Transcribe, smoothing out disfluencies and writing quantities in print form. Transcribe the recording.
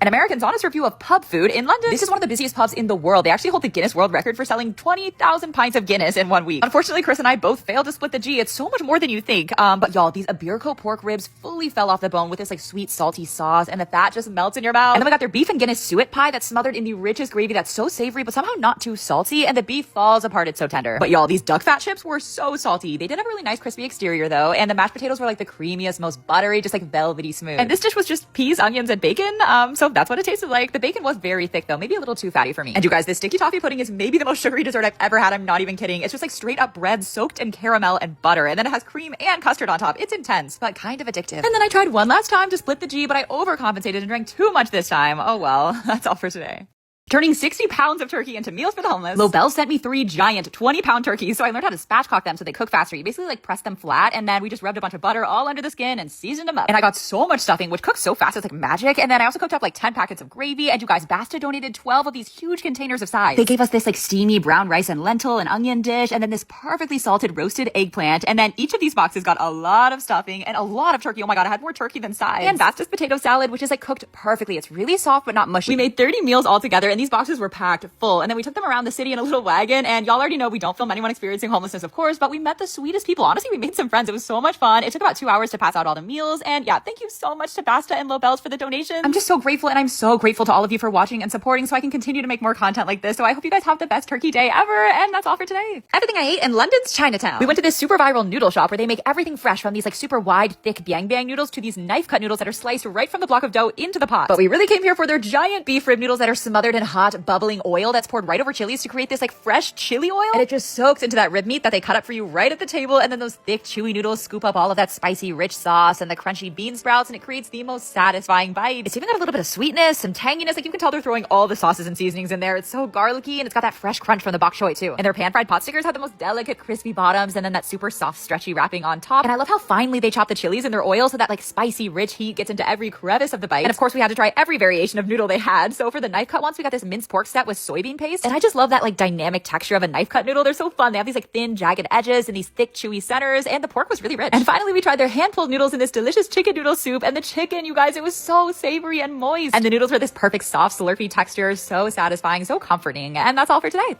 An American's honest review of pub food in London. This is one of the busiest pubs in the world. They actually hold the Guinness World Record for selling 20,000 pints of Guinness in 1 week. Unfortunately, Chris and I both failed to split the G. It's so much more than you think. But y'all, these Iberico pork ribs fully fell off the bone with this like sweet, salty sauce, and the fat just melts in your mouth. And then we got their beef and Guinness suet pie that's smothered in the richest gravy that's so savory, but somehow not too salty, and the beef falls apart. It's so tender. But y'all, these duck fat chips were so salty. They did have a really nice crispy exterior though, and the mashed potatoes were like the creamiest, most buttery, just like velvety smooth. And this dish was just peas, onions, and bacon. So that's what it tasted like. The bacon was very thick though, maybe a little too fatty for me. And you guys, this sticky toffee pudding is maybe the most sugary dessert I've ever had. I'm not even kidding. It's just like straight up bread soaked in caramel and butter, and then it has cream and custard on top. It's intense, but kind of addictive. And then I tried one last time to split the G, but I overcompensated and drank too much this time. Oh well, that's all for today. Turning 60 pounds of turkey into meals for the homeless. Lobel sent me 3 giant 20-pound turkeys, so I learned how to spatchcock them so they cook faster. You basically like press them flat, and then we just rubbed a bunch of butter all under the skin and seasoned them up. And I got so much stuffing, which cooks so fast, it's like magic. And then I also cooked up like 10 packets of gravy, and you guys, Basta donated 12 of these huge containers of sides. They gave us this like steamy brown rice and lentil and onion dish, and then this perfectly salted roasted eggplant. And then each of these boxes got a lot of stuffing and a lot of turkey. Oh my god, I had more turkey than sides. And Basta's potato salad, which is like cooked perfectly. It's really soft but not mushy. We made 30 meals all together, and these boxes were packed full, and then we took them around the city in a little wagon. And y'all already know we don't film anyone experiencing homelessness, of course, but we met the sweetest people. Honestly, we made some friends. It was so much fun. It took about 2 hours to pass out all the meals, and yeah, thank you so much to Basta and Lobels for the donations. I'm just so grateful, and I'm so grateful to all of you for watching and supporting so I can continue to make more content like this. So I hope you guys have the best turkey day ever, and that's all for today. Everything I ate in London's Chinatown. We went to this super viral noodle shop where they make everything fresh, from these like super wide, thick biang biang noodles to these knife cut noodles that are sliced right from the block of dough into the pot. But we really came here for their giant beef rib noodles that are smothered in hot, bubbling oil that's poured right over chilies to create this like fresh chili oil, and it just soaks into that rib meat that they cut up for you right at the table. And then those thick chewy noodles scoop up all of that spicy rich sauce and the crunchy bean sprouts, and it creates the most satisfying bite. It's even got a little bit of sweetness, some tanginess, like you can tell they're throwing all the sauces and seasonings in there. It's so garlicky, and it's got that fresh crunch from the bok choy too. And their pan fried pot stickers have the most delicate crispy bottoms, and then that super soft stretchy wrapping on top. And I love how finely they chop the chilies in their oil so that like spicy rich heat gets into every crevice of the bite. And of course we had to try every variation of noodle they had. So for the knife cut ones, we got this minced pork set with soybean paste, and I just love that like dynamic texture of a knife cut noodle. They're so fun. They have these like thin jagged edges and these thick chewy centers, and the pork was really rich. And finally we tried their hand pulled noodles in this delicious chicken noodle soup, and the chicken, you guys, it was so savory and moist, and the noodles were this perfect soft slurpy texture, so satisfying, so comforting. And that's all for today.